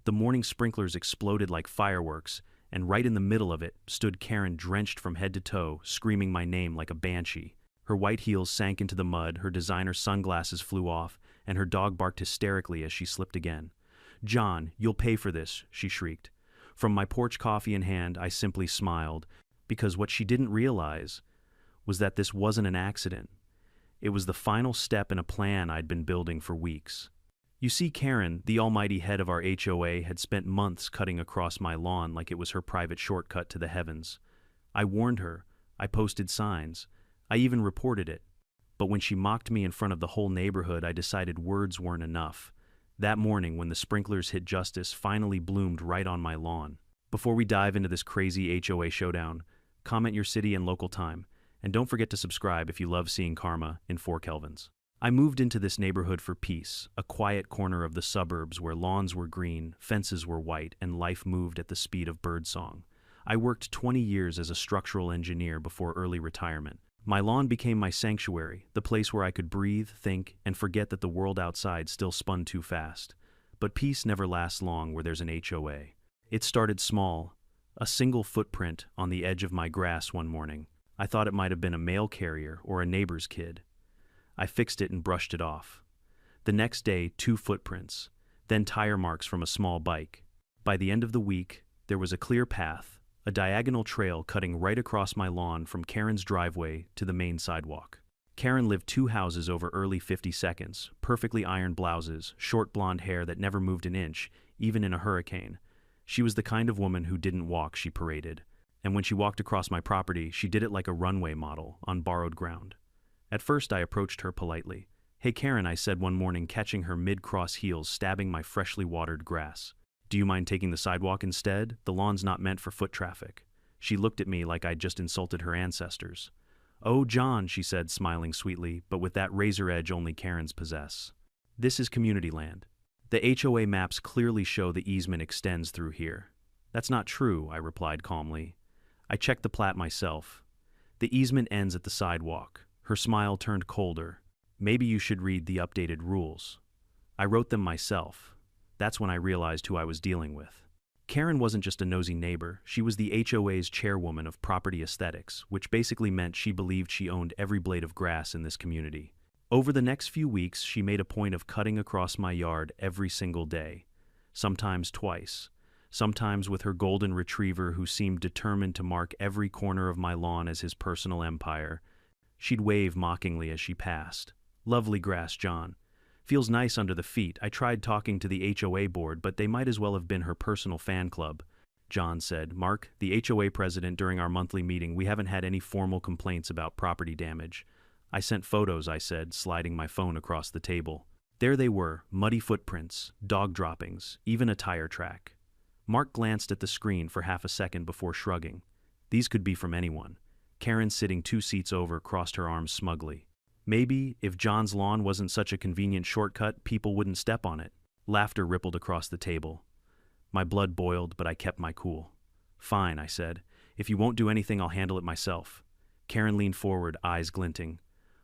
The morning sprinklers exploded like fireworks, and right in the middle of it stood Karen, drenched from head to toe, screaming my name like a banshee. Her white heels sank into the mud, her designer sunglasses flew off, and her dog barked hysterically as she slipped again. "John, you'll pay for this," she shrieked. From my porch coffee in hand, I simply smiled, because what she didn't realize was that this wasn't an accident. It was the final step in a plan I'd been building for weeks. You see, Karen, the almighty head of our HOA, had spent months cutting across my lawn like it was her private shortcut to the heavens. I warned her, I posted signs, I even reported it. But when she mocked me in front of the whole neighborhood, I decided words weren't enough. That morning, when the sprinklers hit, justice finally bloomed right on my lawn. Before we dive into this crazy HOA showdown, comment your city and local time, and don't forget to subscribe if you love seeing karma in 4 Kelvins. I moved into this neighborhood for peace, a quiet corner of the suburbs where lawns were green, fences were white, and life moved at the speed of birdsong. I worked 20 years as a structural engineer before early retirement. My lawn became my sanctuary, the place where I could breathe, think, and forget that the world outside still spun too fast. But peace never lasts long where there's an HOA. It started small, a single footprint on the edge of my grass one morning. I thought it might have been a mail carrier or a neighbor's kid. I fixed it and brushed it off. The next day, 2 footprints, then tire marks from a small bike. By the end of the week, there was a clear path, a diagonal trail cutting right across my lawn from Karen's driveway to the main sidewalk. Karen lived 2 houses over early 52nds, perfectly ironed blouses, short blonde hair that never moved an inch, even in a hurricane. She was the kind of woman who didn't walk, she paraded. And when she walked across my property, she did it like a runway model on borrowed ground. At first, I approached her politely. "Hey Karen," I said one morning, catching her mid-cross heels stabbing my freshly watered grass. "Do you mind taking the sidewalk instead? The lawn's not meant for foot traffic." She looked at me like I'd just insulted her ancestors. "Oh, John," she said, smiling sweetly, but with that razor edge only Karens possess. "This is community land. The HOA maps clearly show the easement extends through here." "That's not true," I replied calmly. I checked the plat myself. The easement ends at the sidewalk. Her smile turned colder. "Maybe you should read the updated rules." I wrote them myself. That's when I realized who I was dealing with. Karen wasn't just a nosy neighbor, she was the HOA's chairwoman of property aesthetics, which basically meant she believed she owned every blade of grass in this community. Over the next few weeks, she made a point of cutting across my yard every single day, sometimes twice, sometimes with her golden retriever who seemed determined to mark every corner of my lawn as his personal empire. She'd wave mockingly as she passed. "Lovely grass, John. Feels nice under the feet. I tried talking to the HOA board, but they might as well have been her personal fan club," John said. "Mark, the HOA president, during our monthly meeting, we haven't had any formal complaints about property damage." "I sent photos," I said, sliding my phone across the table. There they were, muddy footprints, dog droppings, even a tire track. Mark glanced at the screen for half a second before shrugging. These could be from anyone. Karen, sitting 2 seats over, crossed her arms smugly. Maybe, if John's lawn wasn't such a convenient shortcut, people wouldn't step on it. Laughter rippled across the table. My blood boiled, but I kept my cool. "Fine," I said. "If you won't do anything, I'll handle it myself." Karen leaned forward, eyes glinting.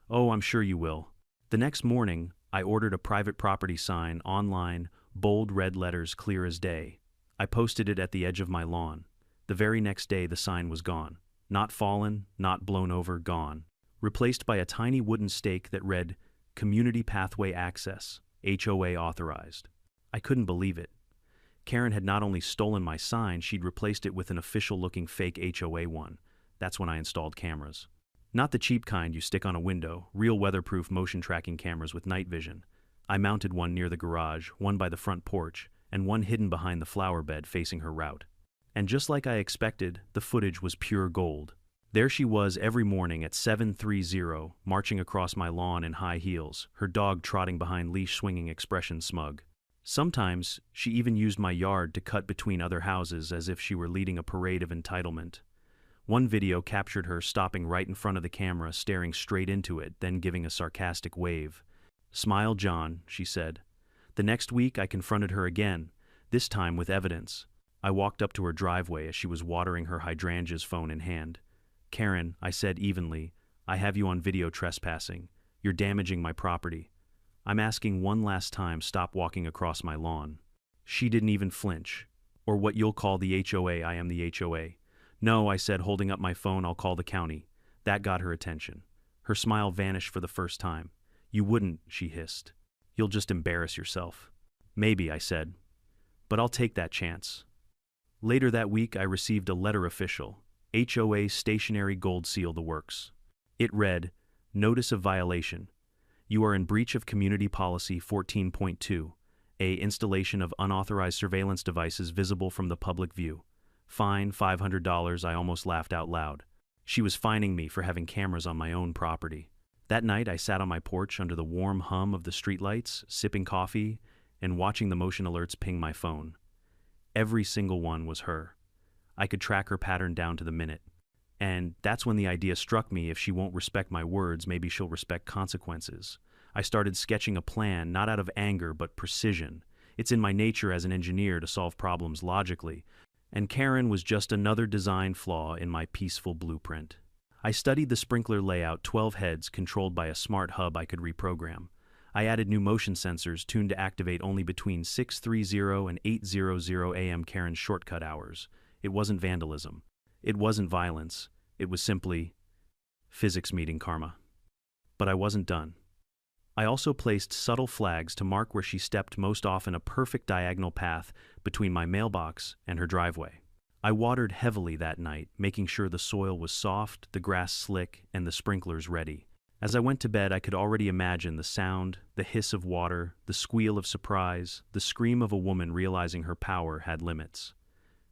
"Oh, I'm sure you will." The next morning, I ordered a private property sign online, bold red letters clear as day. I posted it at the edge of my lawn. The very next day, the sign was gone. Not fallen, not blown over, gone. Replaced by a tiny wooden stake that read, "Community Pathway Access, HOA Authorized." I couldn't believe it. Karen had not only stolen my sign, she'd replaced it with an official-looking fake HOA one. That's when I installed cameras. Not the cheap kind you stick on a window, real weatherproof motion-tracking cameras with night vision. I mounted one near the garage, one by the front porch, and one hidden behind the flower bed facing her route. And just like I expected, the footage was pure gold. There she was every morning at 7:30, marching across my lawn in high heels, her dog trotting behind leash-swinging expression smug. Sometimes, she even used my yard to cut between other houses as if she were leading a parade of entitlement. One video captured her stopping right in front of the camera, staring straight into it, then giving a sarcastic wave. "Smile, John," she said. The next week, I confronted her again, this time with evidence. I walked up to her driveway as she was watering her hydrangeas, phone in hand. "Karen," I said evenly, "I have you on video trespassing. You're damaging my property. I'm asking one last time, stop walking across my lawn." She didn't even flinch. Or what you'll call the HOA, I am the HOA. No, I said, holding up my phone, I'll call the county. That got her attention. Her smile vanished for the first time. You wouldn't, she hissed. You'll just embarrass yourself. Maybe, I said. But I'll take that chance. Later that week, I received a letter official. HOA stationary gold seal the works. It read, Notice of violation. You are in breach of Community Policy 14.2, a installation of unauthorized surveillance devices visible from the public view. Fine, $500, I almost laughed out loud. She was fining me for having cameras on my own property. That night, I sat on my porch under the warm hum of the streetlights, sipping coffee, and watching the motion alerts ping my phone. Every single one was her. I could track her pattern down to the minute. And that's when the idea struck me, if she won't respect my words, maybe she'll respect consequences. I started sketching a plan, not out of anger, but precision. It's in my nature as an engineer to solve problems logically, and Karen was just another design flaw in my peaceful blueprint. I studied the sprinkler layout, 12 heads controlled by a smart hub I could reprogram. I added new motion sensors tuned to activate only between 6:30 and 8:00 a.m. Karen's shortcut hours. It wasn't vandalism. It wasn't violence. It was simply physics meeting karma. But I wasn't done. I also placed subtle flags to mark where she stepped most often, a perfect diagonal path between my mailbox and her driveway. I watered heavily that night, making sure the soil was soft, the grass slick, and the sprinklers ready. As I went to bed, I could already imagine the sound, the hiss of water, the squeal of surprise, the scream of a woman realizing her power had limits.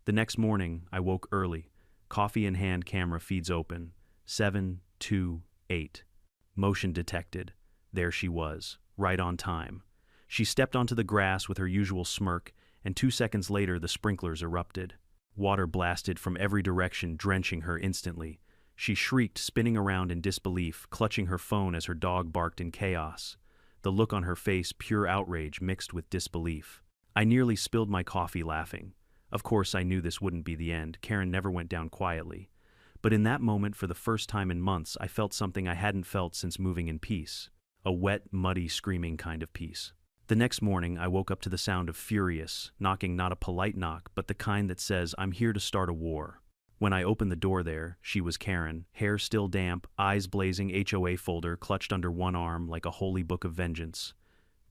The next morning, I woke early. Coffee in hand, camera feeds open. 7:28. Motion detected. There she was, right on time. She stepped onto the grass with her usual smirk, and 2 seconds later the sprinklers erupted. Water blasted from every direction, drenching her instantly. She shrieked, spinning around in disbelief, clutching her phone as her dog barked in chaos. The look on her face, pure outrage mixed with disbelief. I nearly spilled my coffee laughing. Of course, I knew this wouldn't be the end. Karen never went down quietly. But in that moment, for the first time in months, I felt something I hadn't felt since moving in peace. A wet, muddy, screaming kind of peace. The next morning, I woke up to the sound of furious, knocking, not a polite knock, but the kind that says, I'm here to start a war. When I opened the door there, she was Karen, hair still damp, eyes blazing, HOA folder clutched under one arm like a holy book of vengeance.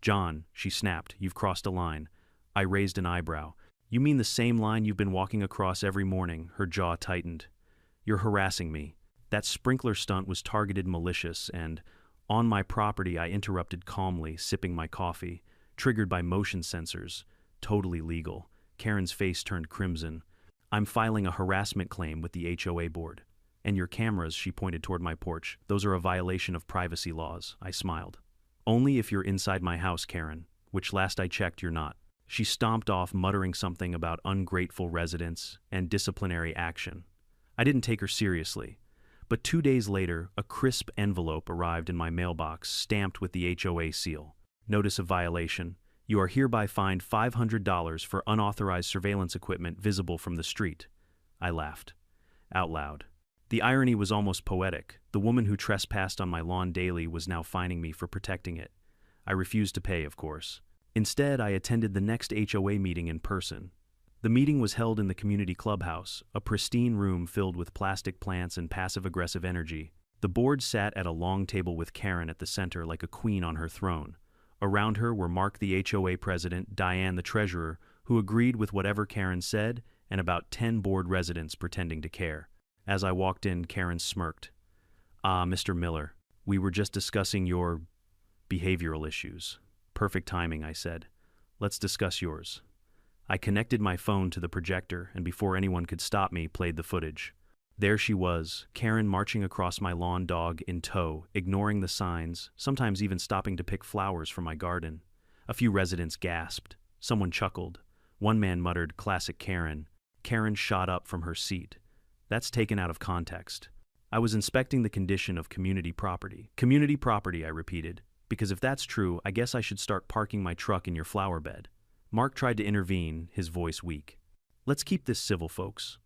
John, she snapped, you've crossed a line. I raised an eyebrow. You mean the same line you've been walking across every morning? Her jaw tightened. You're harassing me. That sprinkler stunt was targeted, malicious, and on my property, I interrupted calmly, sipping my coffee, triggered by motion sensors. Totally legal. Karen's face turned crimson. I'm filing a harassment claim with the HOA board. And your cameras, she pointed toward my porch, those are a violation of privacy laws. I smiled. Only if you're inside my house, Karen, which last I checked you're not. She stomped off, muttering something about ungrateful residents and disciplinary action. I didn't take her seriously. But 2 days later, a crisp envelope arrived in my mailbox, stamped with the HOA seal. Notice of violation. You are hereby fined $500 for unauthorized surveillance equipment visible from the street. I laughed. Out loud. The irony was almost poetic. The woman who trespassed on my lawn daily was now fining me for protecting it. I refused to pay, of course. Instead, I attended the next HOA meeting in person. The meeting was held in the community clubhouse, a pristine room filled with plastic plants and passive-aggressive energy. The board sat at a long table with Karen at the center like a queen on her throne. Around her were Mark, the HOA president, Diane, the treasurer, who agreed with whatever Karen said, and about 10 board residents pretending to care. As I walked in, Karen smirked. Ah, Mr. Miller, we were just discussing your behavioral issues. Perfect timing, I said. Let's discuss yours. I connected my phone to the projector, and before anyone could stop me, played the footage. There she was, Karen marching across my lawn, dog in tow, ignoring the signs, sometimes even stopping to pick flowers from my garden. A few residents gasped. Someone chuckled. One man muttered, "Classic Karen." Karen shot up from her seat. That's taken out of context. I was inspecting the condition of community property. Community property, I repeated, because if that's true, I guess I should start parking my truck in your flower bed. Mark tried to intervene, his voice weak. Let's keep this civil, folks.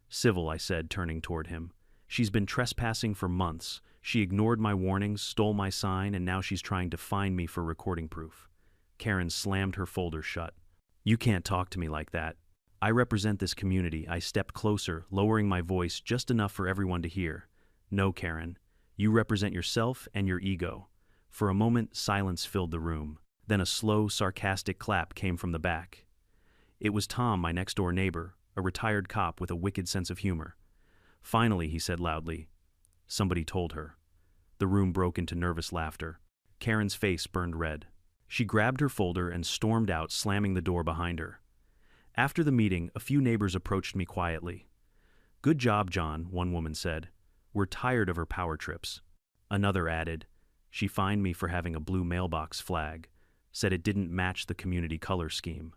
Civil, I said, turning toward him. She's been trespassing for months. She ignored my warnings, stole my sign, and now she's trying to fine me for recording proof. Karen slammed her folder shut. You can't talk to me like that. I represent this community. I stepped closer, lowering my voice just enough for everyone to hear. No, Karen. You represent yourself and your ego. For a moment, silence filled the room. Then a slow, sarcastic clap came from the back. It was Tom, my next-door neighbor, a retired cop with a wicked sense of humor. Finally, he said loudly. Somebody told her. The room broke into nervous laughter. Karen's face burned red. She grabbed her folder and stormed out, slamming the door behind her. After the meeting, a few neighbors approached me quietly. "Good job, John," one woman said. "We're tired of her power trips." Another added, "She fined me for having a blue mailbox flag, said it didn't match the community color scheme."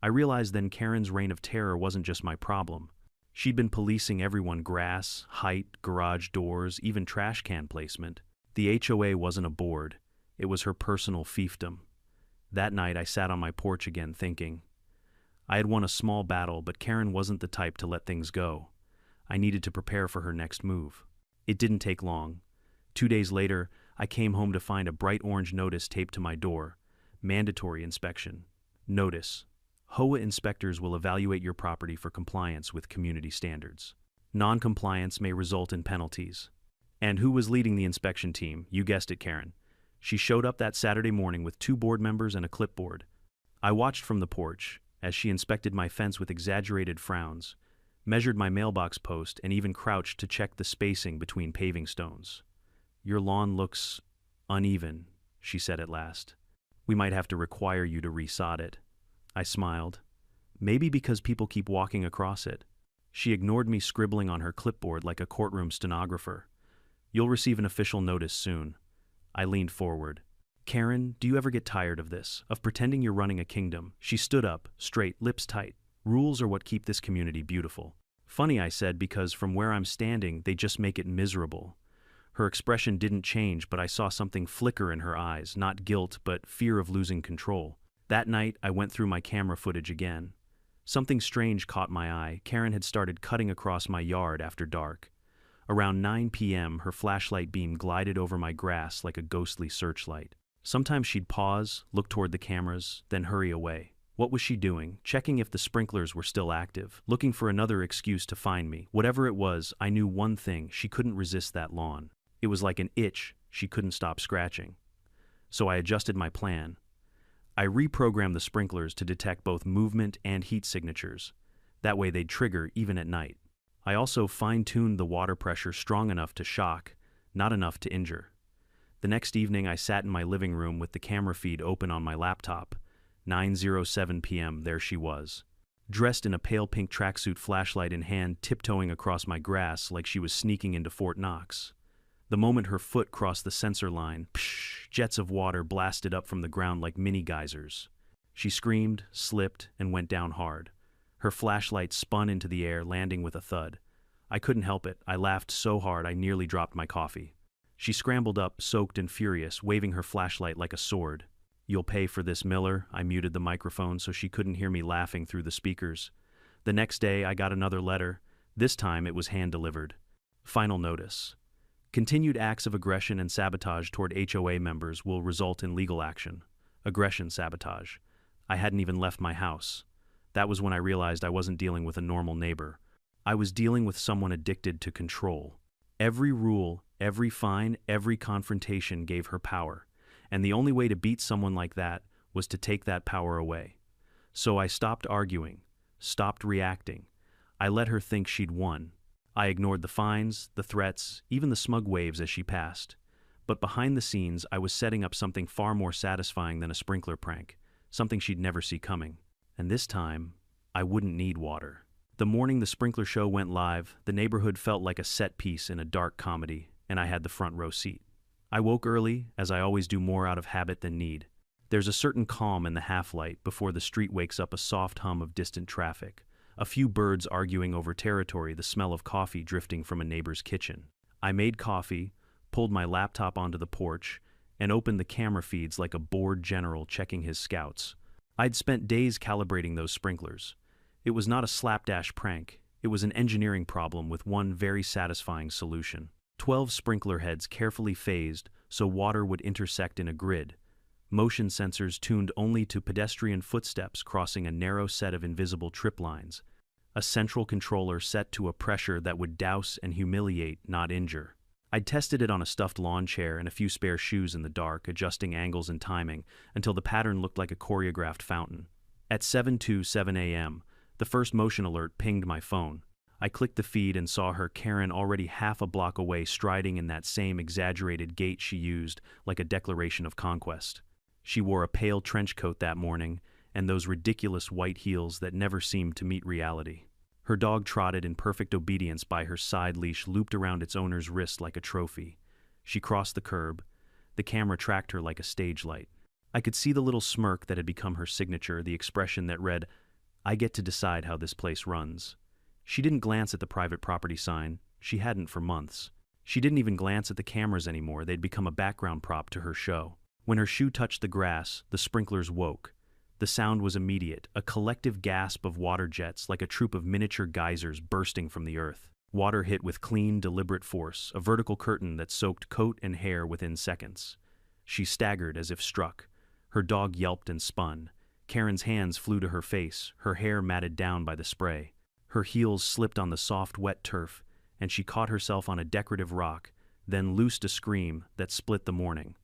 I realized then Karen's reign of terror wasn't just my problem. She'd been policing everyone: grass, height, garage doors, even trash can placement. The HOA wasn't a board. It was her personal fiefdom. That night I sat on my porch again thinking. I had won a small battle, but Karen wasn't the type to let things go. I needed to prepare for her next move. It didn't take long. 2 days later, I came home to find a bright orange notice taped to my door. Mandatory inspection. Notice: HOA inspectors will evaluate your property for compliance with community standards. Non-compliance may result in penalties. And who was leading the inspection team? You guessed it, Karen. She showed up that Saturday morning with 2 board members and a clipboard. I watched from the porch as she inspected my fence with exaggerated frowns, measured my mailbox post, and even crouched to check the spacing between paving stones. "Your lawn looks uneven," she said at last. "We might have to require you to resod it." I smiled. "Maybe because people keep walking across it." She ignored me, scribbling on her clipboard like a courtroom stenographer. "You'll receive an official notice soon." I leaned forward. "Karen, do you ever get tired of this, of pretending you're running a kingdom?" She stood up, straight, lips tight. "Rules are what keep this community beautiful." "Funny," I said, "because from where I'm standing, they just make it miserable." Her expression didn't change, but I saw something flicker in her eyes, not guilt, but fear of losing control. That night, I went through my camera footage again. Something strange caught my eye. Karen had started cutting across my yard after dark. Around 9 p.m., her flashlight beam glided over my grass like a ghostly searchlight. Sometimes she'd pause, look toward the cameras, then hurry away. What was she doing? Checking if the sprinklers were still active, looking for another excuse to find me. Whatever it was, I knew one thing: she couldn't resist that lawn. It was like an itch she couldn't stop scratching. So I adjusted my plan. I reprogrammed the sprinklers to detect both movement and heat signatures. That way they'd trigger even at night. I also fine-tuned the water pressure strong enough to shock, not enough to injure. The next evening I sat in my living room with the camera feed open on my laptop. 9:07 p.m., there she was. Dressed in a pale pink tracksuit, flashlight in hand, tiptoeing across my grass like she was sneaking into Fort Knox. The moment her foot crossed the sensor line, psh, jets of water blasted up from the ground like mini geysers. She screamed, slipped, and went down hard. Her flashlight spun into the air, landing with a thud. I couldn't help it. I laughed so hard I nearly dropped my coffee. She scrambled up, soaked and furious, waving her flashlight like a sword. "You'll pay for this, Miller." I muted the microphone so she couldn't hear me laughing through the speakers. The next day I got another letter. This time it was hand-delivered. Final notice. Continued acts of aggression and sabotage toward HOA members will result in legal action. Aggression, sabotage. I hadn't even left my house. That was when I realized I wasn't dealing with a normal neighbor. I was dealing with someone addicted to control. Every rule, every fine, every confrontation gave her power, and the only way to beat someone like that was to take that power away. So I stopped arguing, stopped reacting. I let her think she'd won. I ignored the fines, the threats, even the smug waves as she passed. But behind the scenes, I was setting up something far more satisfying than a sprinkler prank, something she'd never see coming. And this time, I wouldn't need water. The morning the sprinkler show went live, the neighborhood felt like a set piece in a dark comedy, and I had the front row seat. I woke early, as I always do, more out of habit than need. There's a certain calm in the half-light before the street wakes up, a soft hum of distant traffic, a few birds arguing over territory, the smell of coffee drifting from a neighbor's kitchen. I made coffee, pulled my laptop onto the porch, and opened the camera feeds like a bored general checking his scouts. I'd spent days calibrating those sprinklers. It was not a slapdash prank. It was an engineering problem with one very satisfying solution. 12 sprinkler heads carefully phased so water would intersect in a grid. motion sensors tuned only to pedestrian footsteps crossing a narrow set of invisible trip lines, a central controller set to a pressure that would douse and humiliate, not injure. I'd tested it on a stuffed lawn chair and a few spare shoes in the dark, adjusting angles and timing until the pattern looked like a choreographed fountain. At 7:27 a.m., the first motion alert pinged my phone. I clicked the feed and saw her Karen already half a block away, striding in that same exaggerated gait she used, like a declaration of conquest. She wore a pale trench coat that morning and those ridiculous white heels that never seemed to meet reality. Her dog trotted in perfect obedience by her side leash looped around its owner's wrist like a trophy. She crossed the curb. The camera tracked her like a stage light. I could see the little smirk that had become her signature, the expression that read, "I get to decide how this place runs." She didn't glance at the private property sign. She hadn't for months. She didn't even glance at the cameras anymore. They'd become a background prop to her show. When her shoe touched the grass, the sprinklers woke. The sound was immediate, a collective gasp of water jets like a troop of miniature geysers bursting from the earth. Water hit with clean, deliberate force, a vertical curtain that soaked coat and hair within seconds. She staggered as if struck. Her dog yelped and spun. Karen's hands flew to her face, her hair matted down by the spray. Her heels slipped on the soft, wet turf, and she caught herself on a decorative rock, then loosed a scream that split the morning.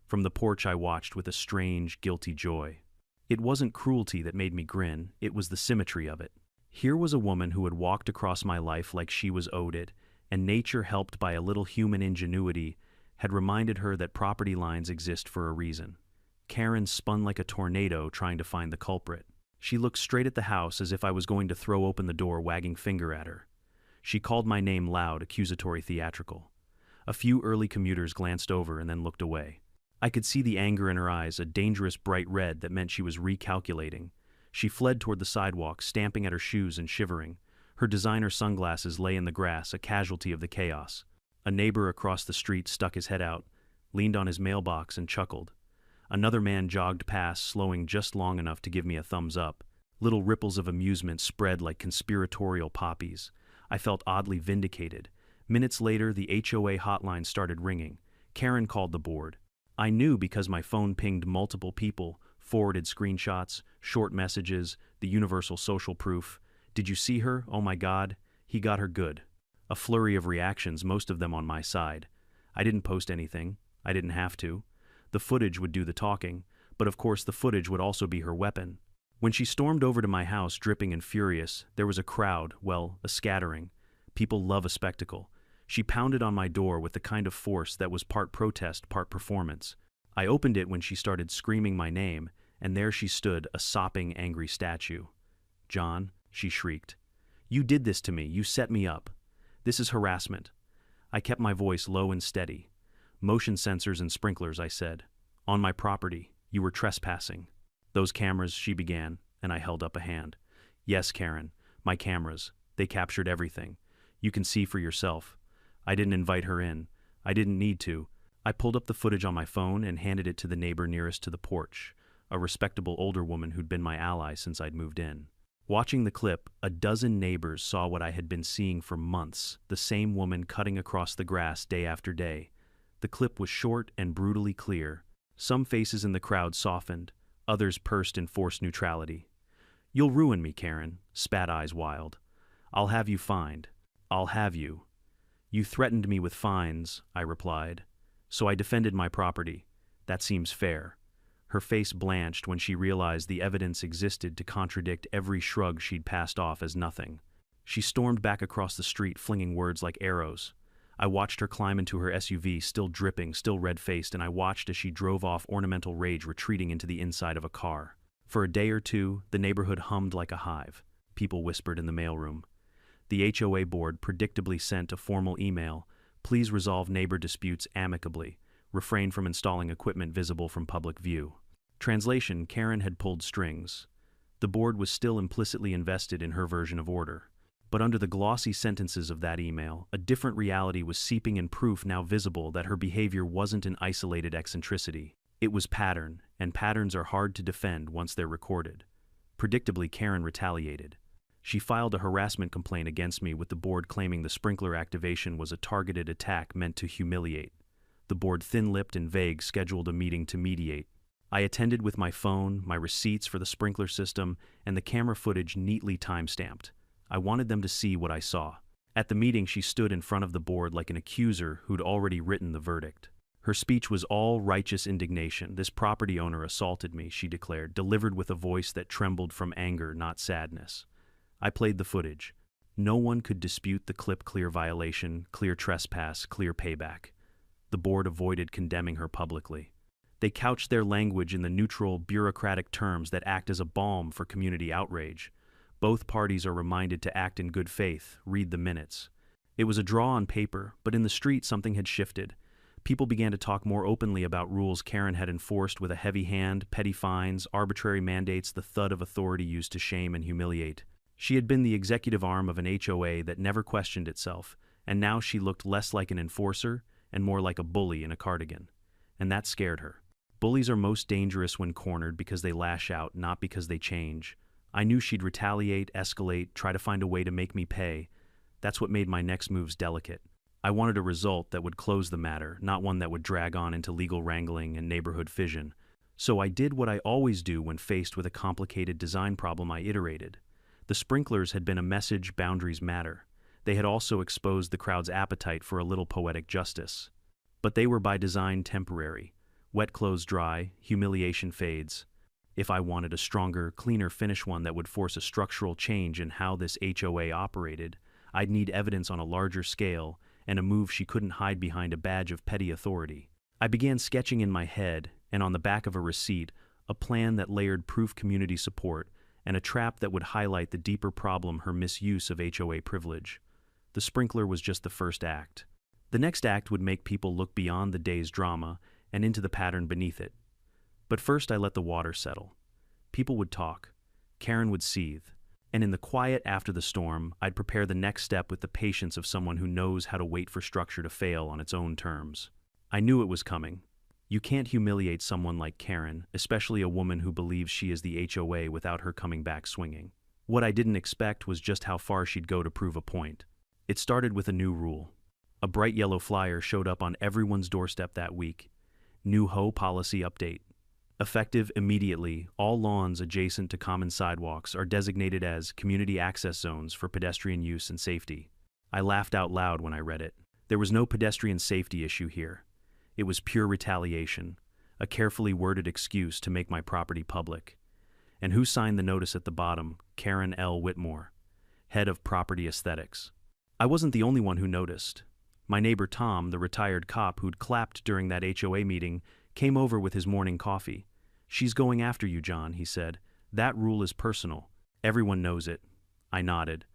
From the porch I watched with a strange, guilty joy. It wasn't cruelty that made me grin, it was the symmetry of it. Here was a woman who had walked across my life like she was owed it, and nature, helped by a little human ingenuity, had reminded her that property lines exist for a reason. Karen spun like a tornado trying to find the culprit. She looked straight at the house as if I was going to throw open the door, wagging finger at her. She called my name loud, accusatory, theatrical. A few early commuters glanced over and then looked away. I could see the anger in her eyes, a dangerous bright red that meant she was recalculating. She fled toward the sidewalk, stamping at her shoes and shivering. Her designer sunglasses lay in the grass, a casualty of the chaos. A neighbor across the street stuck his head out, leaned on his mailbox and chuckled. Another man jogged past, slowing just long enough to give me a thumbs up. Little ripples of amusement spread like conspiratorial poppies. I felt oddly vindicated. Minutes later, the HOA hotline started ringing. Karen called the board. I knew because my phone pinged multiple people, forwarded screenshots, short messages, the universal social proof. "Did you see her? Oh my God, he got her good." A flurry of reactions, most of them on my side. I didn't post anything. I didn't have to. The footage would do the talking, but of course the footage would also be her weapon. When she stormed over to my house, dripping and furious, there was a crowd, well, a scattering. People love a spectacle. She pounded on my door with the kind of force that was part protest, part performance. I opened it when she started screaming my name, and there she stood, a sopping, angry statue. "John," she shrieked. "You did this to me. You set me up. This is harassment." I kept my voice low and steady. "Motion sensors and sprinklers," I said. "On my property. You were trespassing." "Those cameras," she began, and I held up a hand. "Yes, Karen, my cameras. They captured everything. You can see for yourself. I didn't invite her in. I didn't need to." I pulled up the footage on my phone and handed it to the neighbor nearest to the porch, a respectable older woman who'd been my ally since I'd moved in. Watching the clip, a dozen neighbors saw what I had been seeing for months, the same woman cutting across the grass day after day. The clip was short and brutally clear. Some faces in the crowd softened, others pursed in forced neutrality. "You'll ruin me, Karen," spat Eyes Wild. "I'll have you fined. I'll have you." "You threatened me with fines," I replied. "So I defended my property. That seems fair." Her face blanched when she realized the evidence existed to contradict every shrug she'd passed off as nothing. She stormed back across the street, flinging words like arrows. I watched her climb into her SUV, still dripping, still red-faced, and I watched as she drove off, ornamental rage retreating into the inside of a car. For a day or two, the neighborhood hummed like a hive. People whispered in the mailroom. The HOA board predictably sent a formal email: "Please resolve neighbor disputes amicably. Refrain from installing equipment visible from public view." Translation: Karen had pulled strings. The board was still implicitly invested in her version of order. But under the glossy sentences of that email, a different reality was seeping in, proof now visible that her behavior wasn't an isolated eccentricity. It was pattern, and patterns are hard to defend once they're recorded. Predictably, Karen retaliated. She filed a harassment complaint against me, with the board claiming the sprinkler activation was a targeted attack meant to humiliate. The board, thin-lipped and vague, scheduled a meeting to mediate. I attended with my phone, my receipts for the sprinkler system, and the camera footage neatly time-stamped. I wanted them to see what I saw. At the meeting, she stood in front of the board like an accuser who'd already written the verdict. Her speech was all righteous indignation. "This property owner assaulted me," she declared, delivered with a voice that trembled from anger, not sadness. I played the footage. No one could dispute the clip-clear violation, clear trespass, clear payback. The board avoided condemning her publicly. They couched their language in the neutral, bureaucratic terms that act as a balm for community outrage. Both parties are reminded to act in good faith, read the minutes. It was a draw on paper, but in the street something had shifted. People began to talk more openly about rules Karen had enforced with a heavy hand, petty fines, arbitrary mandates, the thud of authority used to shame and humiliate. She had been the executive arm of an HOA that never questioned itself, and now she looked less like an enforcer and more like a bully in a cardigan. And that scared her. Bullies are most dangerous when cornered because they lash out, not because they change. I knew she'd retaliate, escalate, try to find a way to make me pay. That's what made my next moves delicate. I wanted a result that would close the matter, not one that would drag on into legal wrangling and neighborhood fission. So I did what I always do when faced with a complicated design problem. I iterated. The sprinklers had been a message boundaries matter. They had also exposed the crowd's appetite for a little poetic justice. But they were by design temporary. Wet clothes dry, humiliation fades. If I wanted a stronger, cleaner finish, one that would force a structural change in how this HOA operated, I'd need evidence on a larger scale and a move she couldn't hide behind a badge of petty authority. I began sketching in my head, and on the back of a receipt, a plan that layered proof, community support, and a trap that would highlight the deeper problem: her misuse of HOA privilege. The sprinkler was just the first act. The next act would make people look beyond the day's drama and into the pattern beneath it. But first I let the water settle. People would talk. Karen would seethe. And in the quiet after the storm, I'd prepare the next step with the patience of someone who knows how to wait for structure to fail on its own terms. I knew it was coming. You can't humiliate someone like Karen, especially a woman who believes she is the HOA, without her coming back swinging. What I didn't expect was just how far she'd go to prove a point. It started with a new rule. A bright yellow flyer showed up on everyone's doorstep that week. New HOA policy update. Effective immediately, all lawns adjacent to common sidewalks are designated as community access zones for pedestrian use and safety. I laughed out loud when I read it. There was no pedestrian safety issue here. It was pure retaliation, a carefully worded excuse to make my property public. And who signed the notice at the bottom? Karen L. Whitmore, head of property aesthetics. I wasn't the only one who noticed. My neighbor Tom, the retired cop who'd clapped during that HOA meeting, came over with his morning coffee. "She's going after you, John," he said. "That rule is personal. Everyone knows it." I nodded.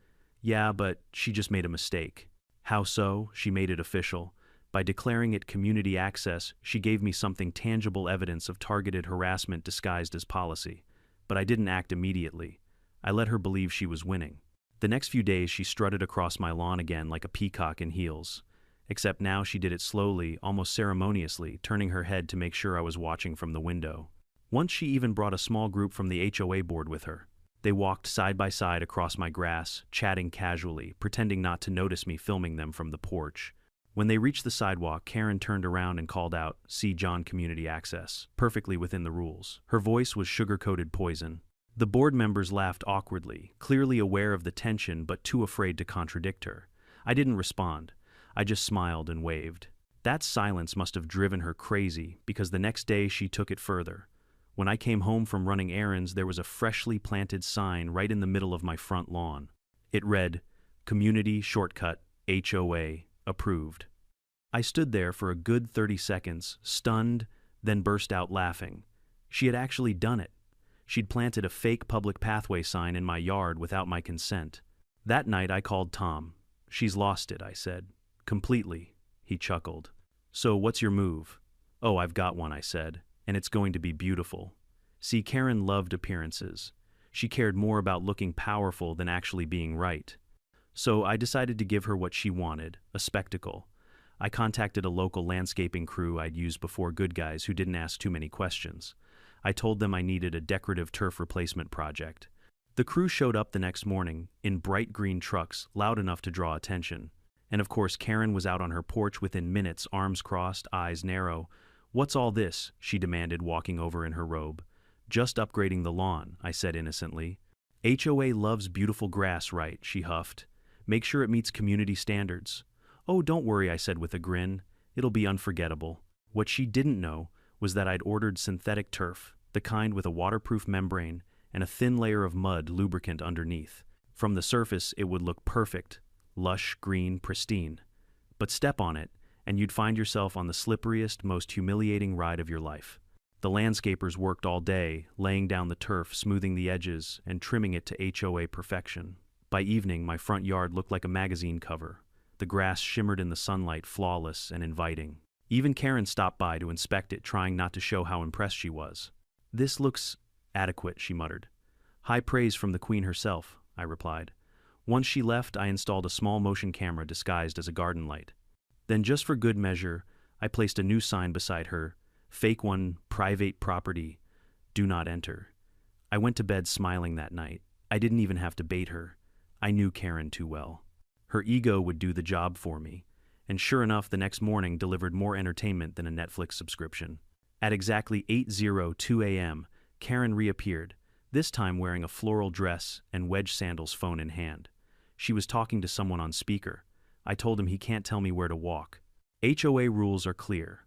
"Yeah, but she just made a mistake." "How so?" "She made it official. By declaring it community access, she gave me something tangible, evidence of targeted harassment disguised as policy. But I didn't act immediately. I let her believe she was winning. The next few days she strutted across my lawn again like a peacock in heels. Except now she did it slowly, almost ceremoniously, turning her head to make sure I was watching from the window. Once she even brought a small group from the HOA board with her. They walked side by side across my grass, chatting casually, pretending not to notice me filming them from the porch. When they reached the sidewalk, Karen turned around and called out, "See John, community access," perfectly within the rules. Her voice was sugar-coated poison. The board members laughed awkwardly, clearly aware of the tension but too afraid to contradict her. I didn't respond. I just smiled and waved. That silence must have driven her crazy, because the next day she took it further. When I came home from running errands, there was a freshly planted sign right in the middle of my front lawn. It read, "Community Shortcut, HOA, Approved." I stood there for a good 30 seconds, stunned, then burst out laughing. She had actually done it. She'd planted a fake public pathway sign in my yard without my consent. That night I called Tom. "She's lost it," I said. "Completely," he chuckled. "So what's your move?" "Oh, I've got one," I said, "and it's going to be beautiful." See, Karen loved appearances. She cared more about looking powerful than actually being right. So I decided to give her what she wanted, a spectacle. I contacted a local landscaping crew I'd used before, good guys who didn't ask too many questions. I told them I needed a decorative turf replacement project. The crew showed up the next morning, in bright green trucks, loud enough to draw attention. And of course, Karen was out on her porch within minutes, arms crossed, eyes narrow. "What's all this?" she demanded, walking over in her robe. "Just upgrading the lawn," I said innocently. "HOA loves beautiful grass, right?" she huffed. "Make sure it meets community standards." "Oh, don't worry," I said with a grin. "It'll be unforgettable." What she didn't know was that I'd ordered synthetic turf, the kind with a waterproof membrane and a thin layer of mud lubricant underneath. From the surface, it would look perfect, lush, green, pristine. But step on it, and you'd find yourself on the slipperiest, most humiliating ride of your life. The landscapers worked all day, laying down the turf, smoothing the edges, and trimming it to HOA perfection. By evening, my front yard looked like a magazine cover. The grass shimmered in the sunlight, flawless and inviting. Even Karen stopped by to inspect it, trying not to show how impressed she was. "This looks adequate," she muttered. "High praise from the Queen herself," I replied. Once she left, I installed a small motion camera disguised as a garden light. Then, just for good measure, I placed a new sign beside her, fake one, private property, do not enter. I went to bed smiling that night. I didn't even have to bait her. I knew Karen too well. Her ego would do the job for me. And sure enough, the next morning delivered more entertainment than a Netflix subscription. At exactly 8:02 a.m., Karen reappeared, this time wearing a floral dress and wedge sandals, phone in hand. She was talking to someone on speaker. I told him he can't tell me where to walk. HOA rules are clear.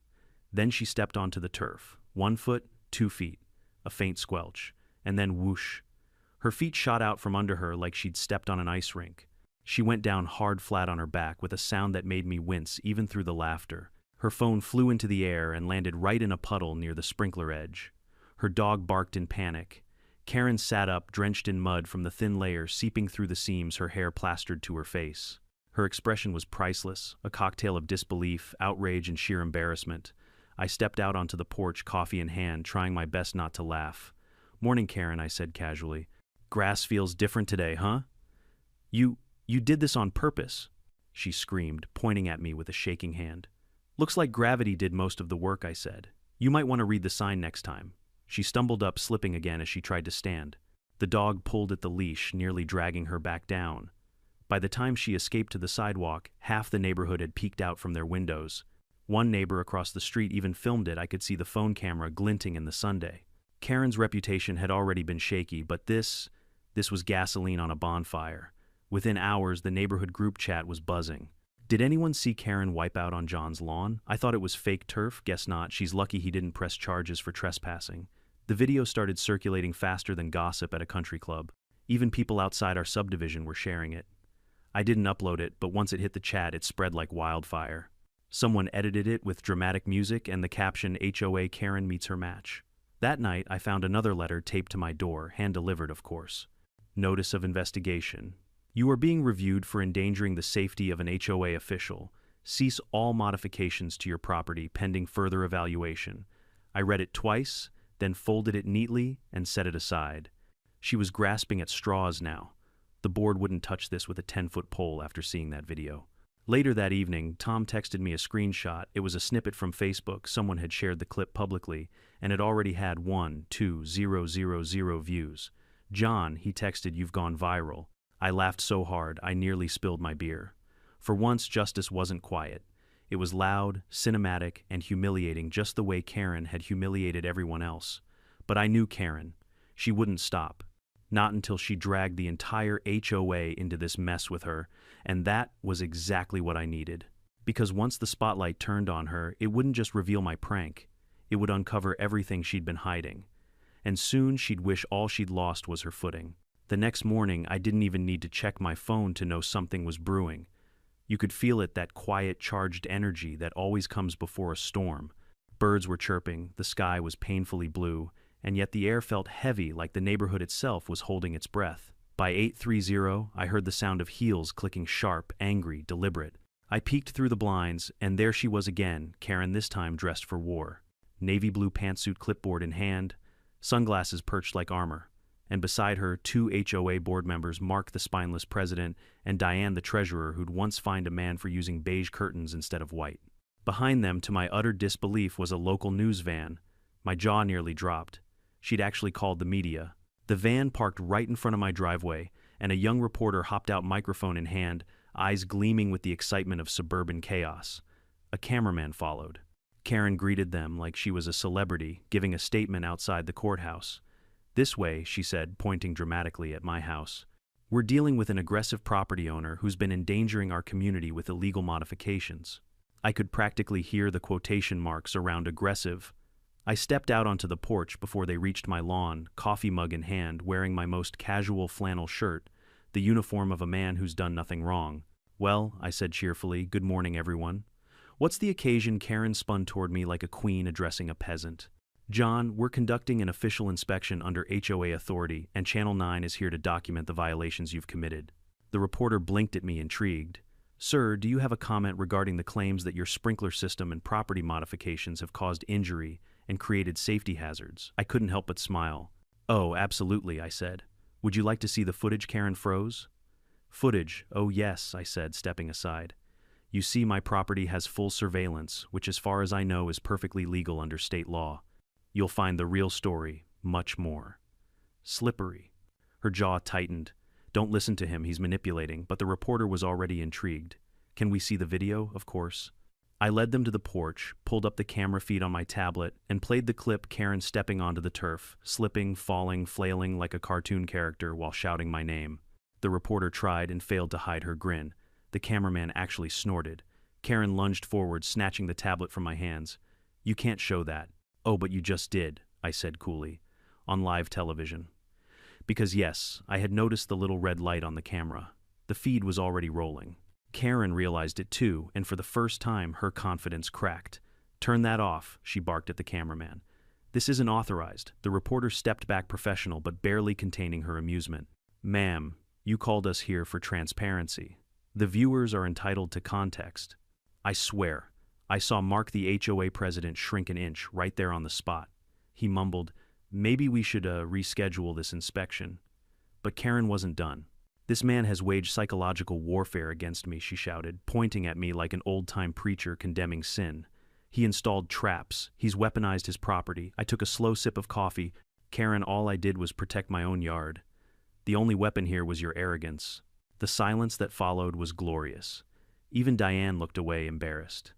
Then she stepped onto the turf. 1 foot, 2 feet. A faint squelch. And then whoosh. Her feet shot out from under her like she'd stepped on an ice rink. She went down hard flat on her back with a sound that made me wince even through the laughter. Her phone flew into the air and landed right in a puddle near the sprinkler edge. Her dog barked in panic. Karen sat up, drenched in mud from the thin layer seeping through the seams her hair plastered to her face. Her expression was priceless, a cocktail of disbelief, outrage, and sheer embarrassment. I stepped out onto the porch, coffee in hand, trying my best not to laugh. "Morning, Karen," I said casually. "Grass feels different today, huh?" You did this on purpose," she screamed, pointing at me with a shaking hand. "Looks like gravity did most of the work," I said. "You might want to read the sign next time." She stumbled up, slipping again as she tried to stand. The dog pulled at the leash, nearly dragging her back down. By the time she escaped to the sidewalk, half the neighborhood had peeked out from their windows. One neighbor across the street even filmed it. I could see the phone camera glinting in the sunday. Karen's reputation had already been shaky, but this was gasoline on a bonfire. Within hours, the neighborhood group chat was buzzing. "Did anyone see Karen wipe out on John's lawn? I thought it was fake turf. Guess not. She's lucky he didn't press charges for trespassing." The video started circulating faster than gossip at a country club. Even people outside our subdivision were sharing it. I didn't upload it, but once it hit the chat, it spread like wildfire. Someone edited it with dramatic music and the caption, "HOA Karen meets her match." That night, I found another letter taped to my door, hand-delivered, of course. Notice of investigation. You are being reviewed for endangering the safety of an HOA official. Cease all modifications to your property pending further evaluation. I read it twice, then folded it neatly and set it aside. She was grasping at straws now. The board wouldn't touch this with a 10-foot pole after seeing that video. Later that evening, Tom texted me a screenshot. It was a snippet from Facebook. Someone had shared the clip publicly, and it already had 1,2,000 views. "John," he texted, "you've gone viral." I laughed so hard, I nearly spilled my beer. For once, justice wasn't quiet. It was loud, cinematic, and humiliating, just the way Karen had humiliated everyone else. But I knew Karen. She wouldn't stop. Not until she dragged the entire HOA into this mess with her, and that was exactly what I needed. Because once the spotlight turned on her, it wouldn't just reveal my prank. It would uncover everything she'd been hiding. And soon she'd wish all she'd lost was her footing. The next morning, I didn't even need to check my phone to know something was brewing. You could feel it, that quiet, charged energy that always comes before a storm. Birds were chirping, the sky was painfully blue, and yet the air felt heavy, like the neighborhood itself was holding its breath. By 8:30, I heard the sound of heels clicking, sharp, angry, deliberate. I peeked through the blinds, and there she was again, Karen this time dressed for war. Navy blue pantsuit, clipboard in hand, sunglasses perched like armor. And beside her, 2 HOA board members, Mark the spineless president and Diane the treasurer who'd once fined a man for using beige curtains instead of white. Behind them, to my utter disbelief, was a local news van. My jaw nearly dropped. She'd actually called the media. The van parked right in front of my driveway, and a young reporter hopped out, microphone in hand, eyes gleaming with the excitement of suburban chaos. A cameraman followed. Karen greeted them like she was a celebrity, giving a statement outside the courthouse. "This way," she said, pointing dramatically at my house. "We're dealing with an aggressive property owner who's been endangering our community with illegal modifications." I could practically hear the quotation marks around aggressive. I stepped out onto the porch before they reached my lawn, coffee mug in hand, wearing my most casual flannel shirt, the uniform of a man who's done nothing wrong. "Well," I said cheerfully, "good morning, everyone." "What's the occasion?" Karen spun toward me like a queen addressing a peasant. "John, we're conducting an official inspection under HOA authority, and Channel 9 is here to document the violations you've committed." The reporter blinked at me, intrigued. "Sir, do you have a comment regarding the claims that your sprinkler system and property modifications have caused injury and created safety hazards?" I couldn't help but smile. "Oh, absolutely," I said. "Would you like to see the footage?" Karen froze. "Footage? Oh yes," I said, stepping aside. "You see, my property has full surveillance, which as far as I know is perfectly legal under state law. You'll find the real story, much more." "Slippery." Her jaw tightened. "Don't listen to him, he's manipulating," but the reporter was already intrigued. "Can we see the video?" "Of course." I led them to the porch, pulled up the camera feed on my tablet, and played the clip Karen stepping onto the turf, slipping, falling, flailing like a cartoon character while shouting my name. The reporter tried and failed to hide her grin. The cameraman actually snorted. Karen lunged forward, snatching the tablet from my hands. "You can't show that." "Oh, but you just did," I said coolly. "On live television." Because yes, I had noticed the little red light on the camera. The feed was already rolling. Karen realized it too, and for the first time, her confidence cracked. "Turn that off," she barked at the cameraman. "This isn't authorized." The reporter stepped back, professional but barely containing her amusement. "Ma'am, you called us here for transparency. The viewers are entitled to context." I swear, I saw Mark, the HOA president, shrink an inch right there on the spot. He mumbled, "Maybe we should reschedule this inspection." But Karen wasn't done. "This man has waged psychological warfare against me," she shouted, pointing at me like an old-time preacher condemning sin. "He installed traps. He's weaponized his property." I took a slow sip of coffee. "Karen, all I did was protect my own yard. The only weapon here was your arrogance." The silence that followed was glorious. Even Diane looked away, embarrassed.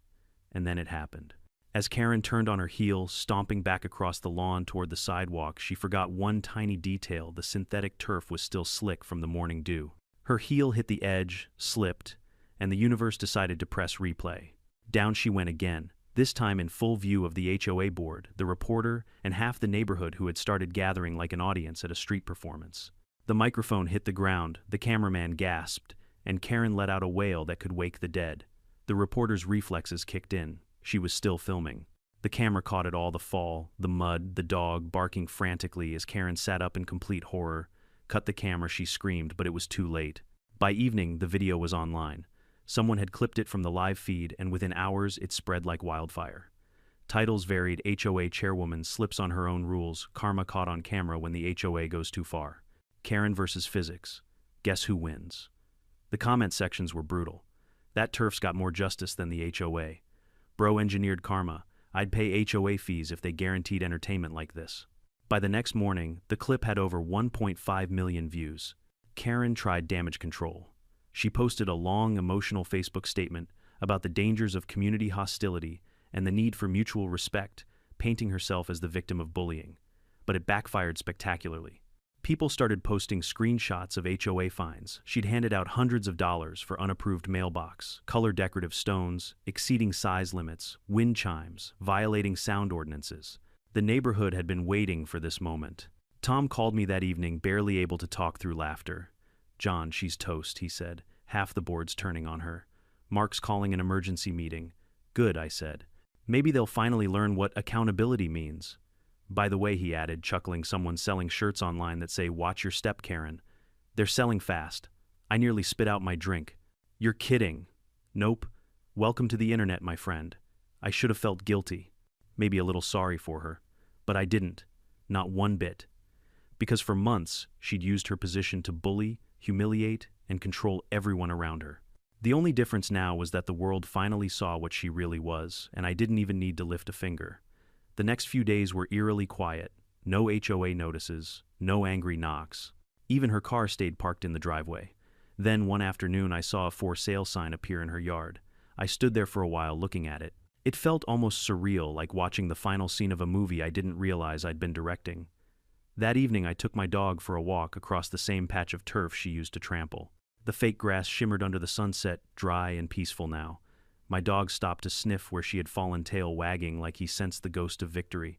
And then it happened. As Karen turned on her heel, stomping back across the lawn toward the sidewalk, she forgot one tiny detail: the synthetic turf was still slick from the morning dew. Her heel hit the edge, slipped, and the universe decided to press replay. Down she went again, this time in full view of the HOA board, the reporter, and half the neighborhood who had started gathering like an audience at a street performance. The microphone hit the ground, the cameraman gasped, and Karen let out a wail that could wake the dead. The reporter's reflexes kicked in. She was still filming. The camera caught it all: the fall, the mud, the dog barking frantically as Karen sat up in complete horror. "Cut the camera," she screamed, but it was too late. By evening, the video was online. Someone had clipped it from the live feed, and within hours it spread like wildfire. Titles varied: HOA chairwoman slips on her own rules, karma caught on camera when the HOA goes too far. Karen versus physics. Guess who wins? The comment sections were brutal. "That turf's got more justice than the HOA. Bro engineered karma. I'd pay HOA fees if they guaranteed entertainment like this." By the next morning, the clip had over 1.5 million views. Karen tried damage control. She posted a long, emotional Facebook statement about the dangers of community hostility and the need for mutual respect, painting herself as the victim of bullying. But it backfired spectacularly. People started posting screenshots of HOA fines. She'd handed out hundreds of dollars for unapproved mailbox, color decorative stones, exceeding size limits, wind chimes, violating sound ordinances. The neighborhood had been waiting for this moment. Tom called me that evening, barely able to talk through laughter. "John, she's toast," he said, half the boards turning on her. "Mark's calling an emergency meeting." "Good," I said. "Maybe they'll finally learn what accountability means." "By the way," he added, chuckling, "someone's selling shirts online that say, 'Watch your step, Karen.' They're selling fast." I nearly spit out my drink. "You're kidding." "Nope. Welcome to the internet, my friend." I should have felt guilty, maybe a little sorry for her, but I didn't. Not one bit. Because for months, she'd used her position to bully, humiliate, and control everyone around her. The only difference now was that the world finally saw what she really was, and I didn't even need to lift a finger. The next few days were eerily quiet. No HOA notices, no angry knocks. Even her car stayed parked in the driveway. Then one afternoon I saw a for sale sign appear in her yard. I stood there for a while looking at it. It felt almost surreal, like watching the final scene of a movie I didn't realize I'd been directing. That evening, I took my dog for a walk across the same patch of turf she used to trample. The fake grass shimmered under the sunset, dry and peaceful now. My dog stopped to sniff where she had fallen, tail wagging like he sensed the ghost of victory.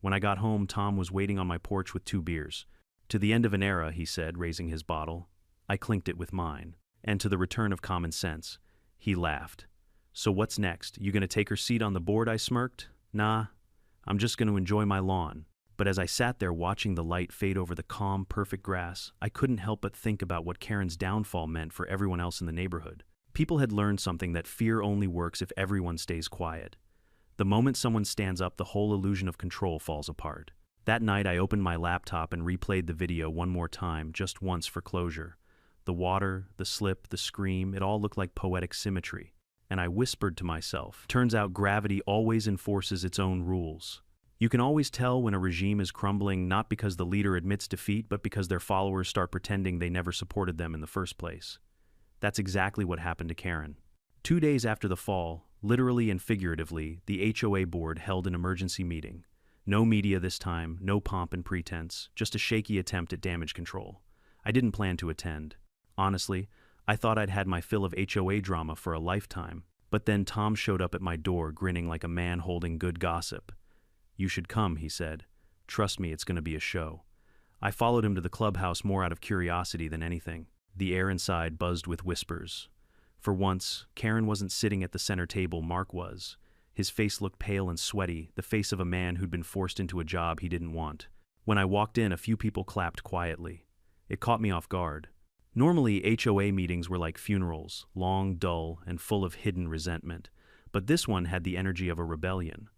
When I got home, Tom was waiting on my porch with 2 beers. "To the end of an era," he said, raising his bottle. I clinked it with mine. "And to the return of common sense." He laughed. "So what's next? You gonna take her seat on the board?" I smirked. "Nah, I'm just gonna enjoy my lawn." But as I sat there watching the light fade over the calm, perfect grass, I couldn't help but think about what Karen's downfall meant for everyone else in the neighborhood. People had learned something, that fear only works if everyone stays quiet. The moment someone stands up, the whole illusion of control falls apart. That night, I opened my laptop and replayed the video one more time, just once for closure. The water, the slip, the scream, it all looked like poetic symmetry. And I whispered to myself, turns out gravity always enforces its own rules. You can always tell when a regime is crumbling, not because the leader admits defeat, but because their followers start pretending they never supported them in the first place. That's exactly what happened to Karen. 2 days after the fall, literally and figuratively, the HOA board held an emergency meeting. No media this time, no pomp and pretense, just a shaky attempt at damage control. I didn't plan to attend. Honestly, I thought I'd had my fill of HOA drama for a lifetime. But then Tom showed up at my door, grinning like a man holding good gossip. "You should come," he said. "Trust me, it's going to be a show." I followed him to the clubhouse more out of curiosity than anything. The air inside buzzed with whispers. For once, Karen wasn't sitting at the center table, Mark was. His face looked pale and sweaty, the face of a man who'd been forced into a job he didn't want. When I walked in, a few people clapped quietly. It caught me off guard. Normally, HOA meetings were like funerals, long, dull, and full of hidden resentment. But this one had the energy of a rebellion.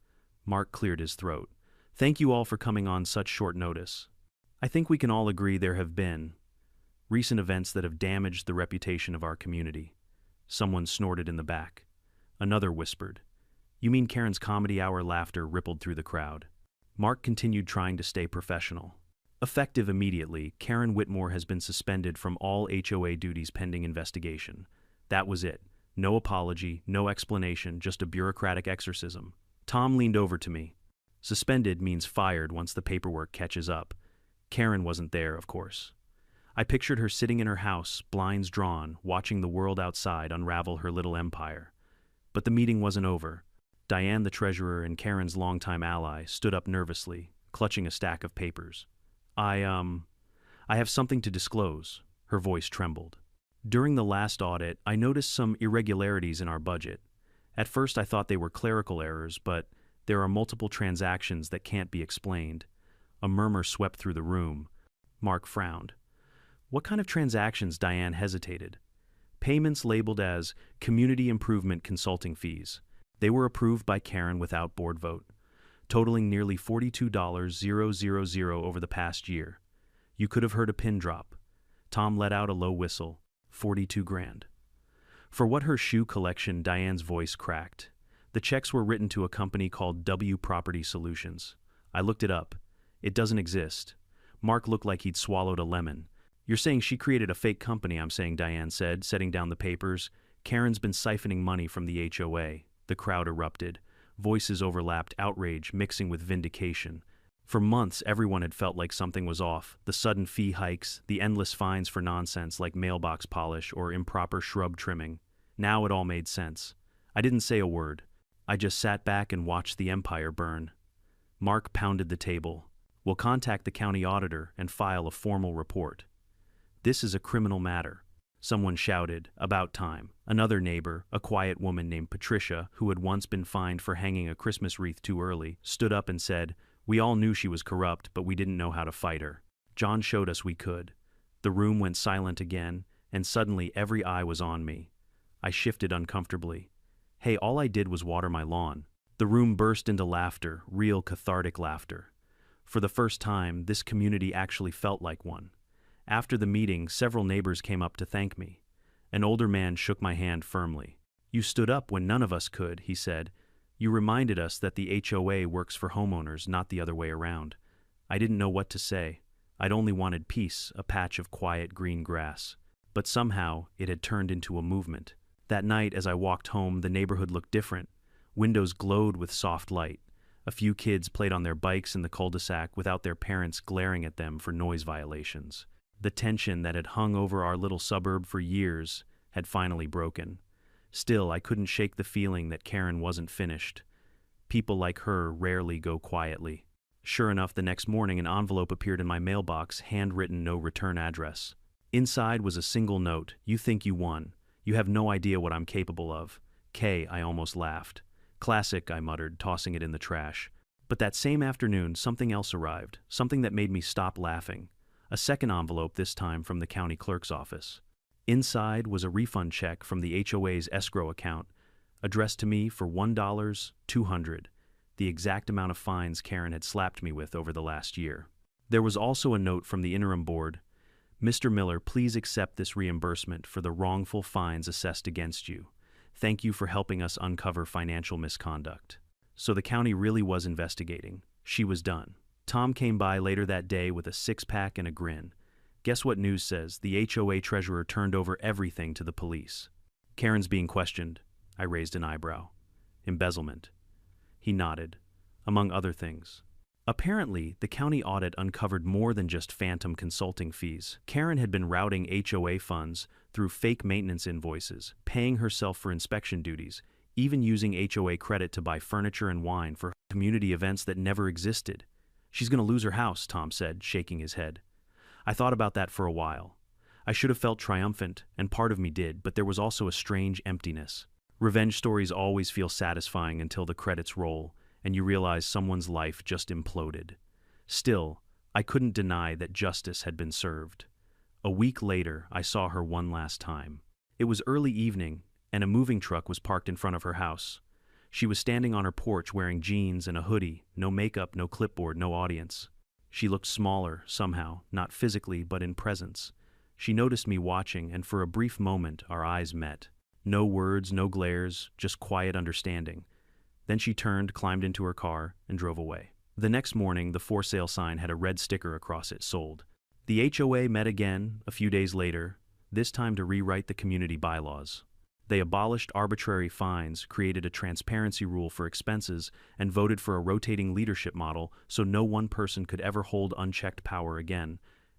Mark cleared his throat. "Thank you all for coming on such short notice. I think we can all agree there have been recent events that have damaged the reputation of our community." Someone snorted in the back. Another whispered, "You mean Karen's comedy hour?" Laughter rippled through the crowd. Mark continued, trying to stay professional. "Effective immediately, Karen Whitmore has been suspended from all HOA duties pending investigation." That was it. No apology, no explanation, just a bureaucratic exorcism. Tom leaned over to me. Suspended means fired once the paperwork catches up. Karen wasn't there, of course. I pictured her sitting in her house, blinds drawn, watching the world outside unravel her little empire. But the meeting wasn't over. Diane, the treasurer and Karen's longtime ally, stood up nervously, clutching a stack of papers. I have something to disclose." Her voice trembled. "During the last audit, I noticed some irregularities in our budget. At first I thought they were clerical errors, but there are multiple transactions that can't be explained." A murmur swept through the room. Mark frowned. "What kind of transactions?" Diane hesitated. "Payments labeled as community improvement consulting fees. They were approved by Karen without board vote, totaling nearly $42,000 over the past year. You could have heard a pin drop." Tom let out a low whistle. 42 grand. For what, her shoe collection? Diane's voice cracked. The checks were written to a company called W Property Solutions. I looked it up. It doesn't exist. Mark looked like he'd swallowed a lemon. "You're saying she created a fake company?" "I'm saying," Diane said, setting down the papers. "Karen's been siphoning money from the HOA." The crowd erupted. Voices overlapped, outrage mixing with vindication. For months, everyone had felt like something was off. The sudden fee hikes, the endless fines for nonsense like mailbox polish or improper shrub trimming. Now it all made sense. I didn't say a word. I just sat back and watched the empire burn. Mark pounded the table. "We'll contact the county auditor and file a formal report." "This is a criminal matter." Someone shouted, "About time." Another neighbor, a quiet woman named Patricia, who had once been fined for hanging a Christmas wreath too early, stood up and said, "We all knew she was corrupt, but we didn't know how to fight her. John showed us we could." The room went silent again, and suddenly every eye was on me. I shifted uncomfortably. "Hey, all I did was water my lawn." The room burst into laughter, real cathartic laughter. For the first time, this community actually felt like one. After the meeting, several neighbors came up to thank me. An older man shook my hand firmly. "You stood up when none of us could," he said. "You reminded us that the HOA works for homeowners, not the other way around." I didn't know what to say. I'd only wanted peace, a patch of quiet green grass. But somehow, it had turned into a movement. That night, as I walked home, the neighborhood looked different. Windows glowed with soft light. A few kids played on their bikes in the cul-de-sac without their parents glaring at them for noise violations. The tension that had hung over our little suburb for years had finally broken. Still, I couldn't shake the feeling that Karen wasn't finished. People like her rarely go quietly. Sure enough, the next morning an envelope appeared in my mailbox, handwritten, no return address. Inside was a single note: "You think you won. You have no idea what I'm capable of. K." I almost laughed. "Classic," I muttered, tossing it in the trash. But that same afternoon, something else arrived, something that made me stop laughing. A second envelope, this time from the county clerk's office. Inside was a refund check from the HOA's escrow account, addressed to me for $1,200, the exact amount of fines Karen had slapped me with over the last year. There was also a note from the interim board: "Mr. Miller, please accept this reimbursement for the wrongful fines assessed against you. Thank you for helping us uncover financial misconduct." So the county really was investigating. She was done. Tom came by later that day with a six-pack and a grin. Guess what news says? The HOA treasurer turned over everything to the police. "Karen's being questioned." I raised an eyebrow. "Embezzlement." He nodded. "Among other things." Apparently, the county audit uncovered more than just phantom consulting fees. Karen had been routing HOA funds through fake maintenance invoices, paying herself for inspection duties, even using HOA credit to buy furniture and wine for community events that never existed. "She's going to lose her house," Tom said, shaking his head. I thought about that for a while. I should have felt triumphant, and part of me did, but there was also a strange emptiness. Revenge stories always feel satisfying until the credits roll, and you realize someone's life just imploded. Still, I couldn't deny that justice had been served. A week later, I saw her one last time. It was early evening, and a moving truck was parked in front of her house. She was standing on her porch wearing jeans and a hoodie, no makeup, no clipboard, no audience. She looked smaller, somehow, not physically, but in presence. She noticed me watching, and for a brief moment, our eyes met. No words, no glares, just quiet understanding. Then she turned, climbed into her car, and drove away. The next morning, the for sale sign had a red sticker across it: "Sold." The HOA met again, a few days later, this time to rewrite the community bylaws. They abolished arbitrary fines, created a transparency rule for expenses, and voted for a rotating leadership model so no one person could ever hold unchecked power again.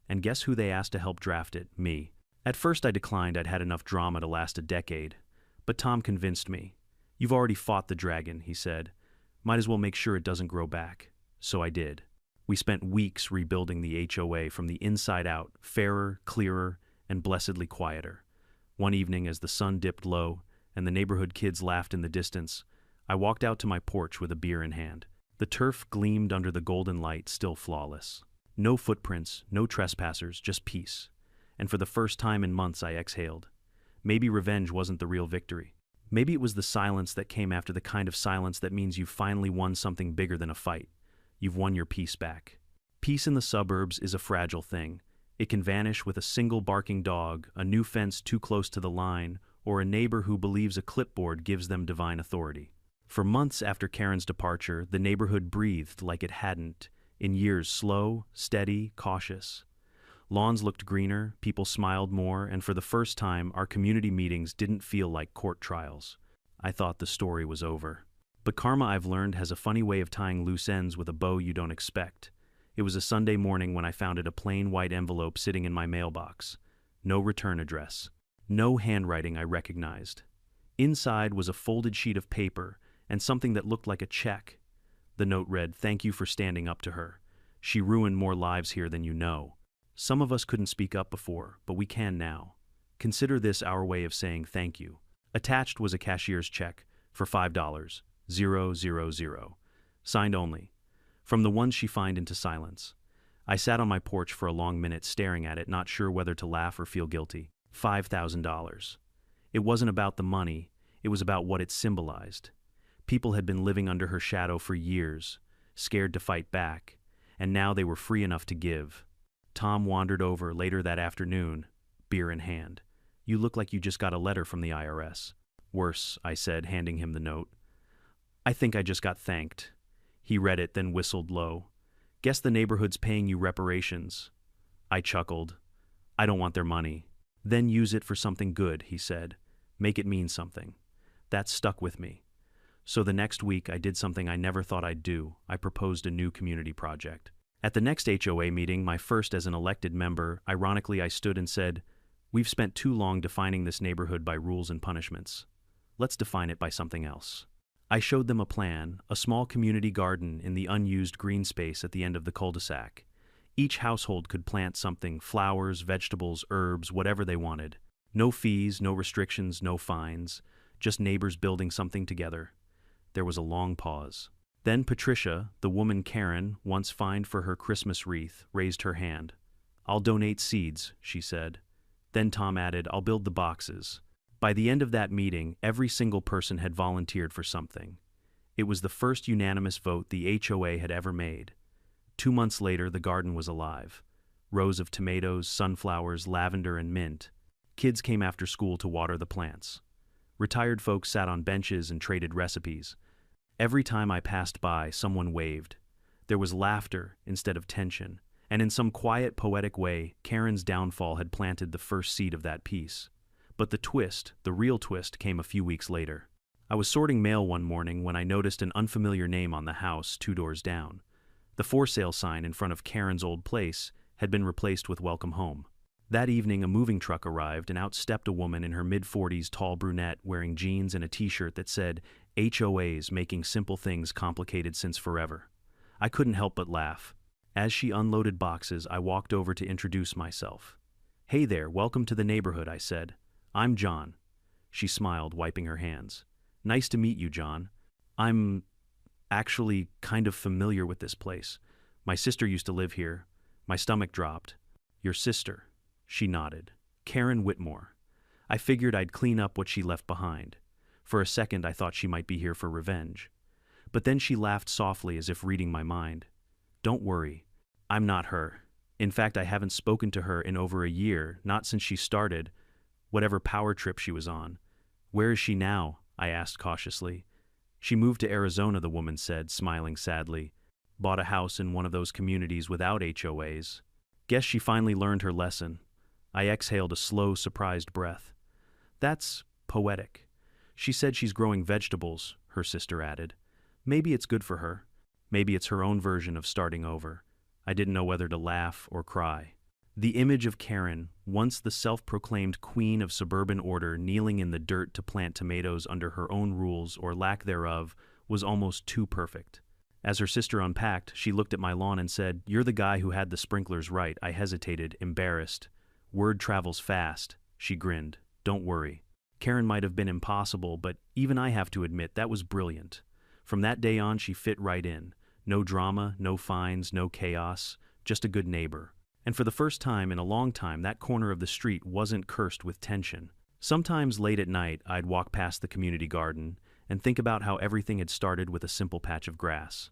And guess who they asked to help draft it? Me. At first I declined. I'd had enough drama to last a decade. But Tom convinced me. "You've already fought the dragon," he said. "Might as well make sure it doesn't grow back." So I did. We spent weeks rebuilding the HOA from the inside out, fairer, clearer, and blessedly quieter. One evening, as the sun dipped low and the neighborhood kids laughed in the distance, I walked out to my porch with a beer in hand. The turf gleamed under the golden light, still flawless. No footprints, no trespassers, just peace. And for the first time in months, I exhaled. Maybe revenge wasn't the real victory. Maybe it was the silence that came after, the kind of silence that means you've finally won something bigger than a fight. You've won your peace back. Peace in the suburbs is a fragile thing. It can vanish with a single barking dog, a new fence too close to the line, or a neighbor who believes a clipboard gives them divine authority. For months after Karen's departure, the neighborhood breathed like it hadn't in years: slow, steady, cautious. Lawns looked greener, people smiled more, and for the first time, our community meetings didn't feel like court trials. I thought the story was over. But karma, I've learned, has a funny way of tying loose ends with a bow you don't expect. It was a Sunday morning when I found a plain white envelope sitting in my mailbox. No return address. No handwriting I recognized. Inside was a folded sheet of paper and something that looked like a check. The note read, "Thank you for standing up to her. She ruined more lives here than you know. Some of us couldn't speak up before, but we can now. Consider this our way of saying thank you." Attached was a cashier's check for $5,000, signed only. From the ones she fined into silence. I sat on my porch for a long minute staring at it, not sure whether to laugh or feel guilty. $5,000. It wasn't about the money, it was about what it symbolized. People had been living under her shadow for years, scared to fight back, and now they were free enough to give. Tom wandered over later that afternoon, beer in hand. "You look like you just got a letter from the IRS." "Worse," I said, handing him the note. "I think I just got thanked." He read it, then whistled low. "Guess the neighborhood's paying you reparations." I chuckled. "I don't want their money." "Then use it for something good," he said. "Make it mean something." That stuck with me. So the next week, I did something I never thought I'd do. I proposed a new community project. At the next HOA meeting, my first as an elected member, ironically, I stood and said, "We've spent too long defining this neighborhood by rules and punishments. Let's define it by something else." I showed them a plan, a small community garden in the unused green space at the end of the cul-de-sac. Each household could plant something, flowers, vegetables, herbs, whatever they wanted. No fees, no restrictions, no fines, just neighbors building something together. There was a long pause. Then Patricia, the woman Karen once fined for her Christmas wreath, raised her hand. "I'll donate seeds," she said. Then Tom added, "I'll build the boxes." By the end of that meeting, every single person had volunteered for something. It was the first unanimous vote the HOA had ever made. 2 months later, the garden was alive. Rows of tomatoes, sunflowers, lavender, and mint. Kids came after school to water the plants. Retired folks sat on benches and traded recipes. Every time I passed by, someone waved. There was laughter instead of tension, and in some quiet, poetic way, Karen's downfall had planted the first seed of that peace. But the twist, the real twist, came a few weeks later. I was sorting mail one morning when I noticed an unfamiliar name on the house 2 doors down. The for sale sign in front of Karen's old place had been replaced with "Welcome Home." That evening, a moving truck arrived, and out stepped a woman in her mid-40s, tall brunette, wearing jeans and a t-shirt that said, "HOAs making simple things complicated since forever." I couldn't help but laugh. As she unloaded boxes, I walked over to introduce myself. "Hey there, welcome to the neighborhood," I said. "I'm John." She smiled, wiping her hands. "Nice to meet you, John. I'm actually kind of familiar with this place. My sister used to live here." My stomach dropped. "Your sister?" She nodded. "Karen Whitmore." I figured I'd clean up what she left behind. For a second, I thought she might be here for revenge. But then she laughed softly, as if reading my mind. "Don't worry. I'm not her. In fact, I haven't spoken to her in over a year, not since she started whatever power trip she was on." "Where is she now?" I asked cautiously. "She moved to Arizona," the woman said, smiling sadly. "Bought a house in one of those communities without HOAs. Guess she finally learned her lesson." I exhaled a slow, surprised breath. "That's poetic." "She said she's growing vegetables," her sister added. "Maybe it's good for her. Maybe it's her own version of starting over." I didn't know whether to laugh or cry. The image of Karen, once the self-proclaimed queen of suburban order, kneeling in the dirt to plant tomatoes under her own rules or lack thereof, was almost too perfect. As her sister unpacked, she looked at my lawn and said, "You're the guy who had the sprinklers right." I hesitated, embarrassed. "Word travels fast," she grinned. "Don't worry." Karen might have been impossible, but even I have to admit that was brilliant. From that day on, she fit right in. No drama, no fines, no chaos, just a good neighbor. And for the first time in a long time, that corner of the street wasn't cursed with tension. Sometimes late at night, I'd walk past the community garden and think about how everything had started with a simple patch of grass.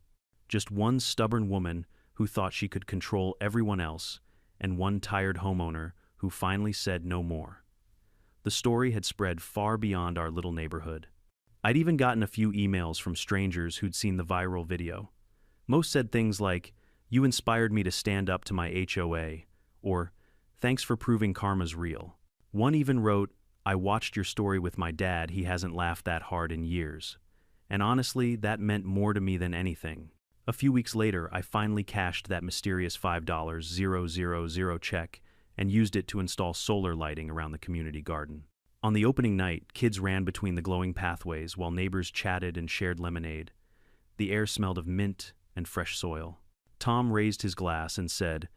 Just one stubborn woman who thought she could control everyone else, and one tired homeowner who finally said no more. The story had spread far beyond our little neighborhood. I'd even gotten a few emails from strangers who'd seen the viral video. Most said things like, "You inspired me to stand up to my HOA," or "Thanks for proving karma's real." One even wrote, "I watched your story with my dad, he hasn't laughed that hard in years." And honestly, that meant more to me than anything. A few weeks later, I finally cashed that mysterious $5,000 check and used it to install solar lighting around the community garden. On the opening night, kids ran between the glowing pathways while neighbors chatted and shared lemonade. The air smelled of mint and fresh soil. Tom raised his glass and said,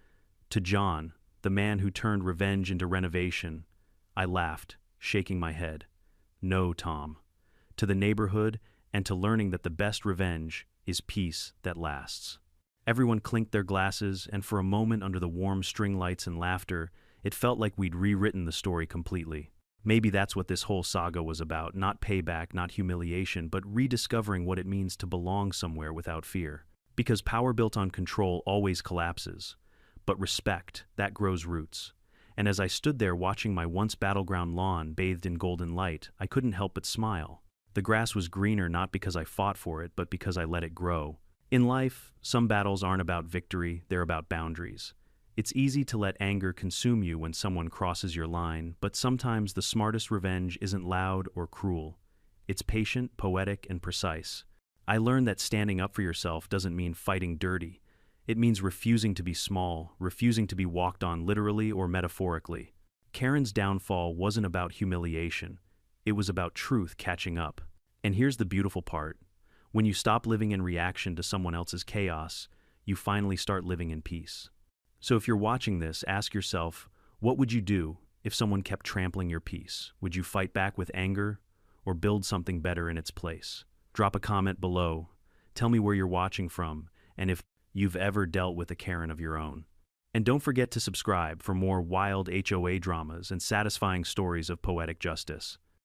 "To John, the man who turned revenge into renovation." I laughed, shaking my head. "No, Tom. To the neighborhood and to learning that the best revenge is peace that lasts." Everyone clinked their glasses, and for a moment under the warm string lights and laughter, it felt like we'd rewritten the story completely. Maybe that's what this whole saga was about, not payback, not humiliation, but rediscovering what it means to belong somewhere without fear. Because power built on control always collapses. But respect, that grows roots. And as I stood there watching my once battleground lawn bathed in golden light, I couldn't help but smile. The grass was greener not because I fought for it, but because I let it grow. In life, some battles aren't about victory, they're about boundaries. It's easy to let anger consume you when someone crosses your line, but sometimes the smartest revenge isn't loud or cruel. It's patient, poetic, and precise. I learned that standing up for yourself doesn't mean fighting dirty. It means refusing to be small, refusing to be walked on literally or metaphorically. Karen's downfall wasn't about humiliation. It was about truth catching up. And here's the beautiful part. When you stop living in reaction to someone else's chaos, you finally start living in peace. So if you're watching this, ask yourself, what would you do if someone kept trampling your peace? Would you fight back with anger or build something better in its place? Drop a comment below. Tell me where you're watching from and if you've ever dealt with a Karen of your own. And don't forget to subscribe for more wild HOA dramas and satisfying stories of poetic justice.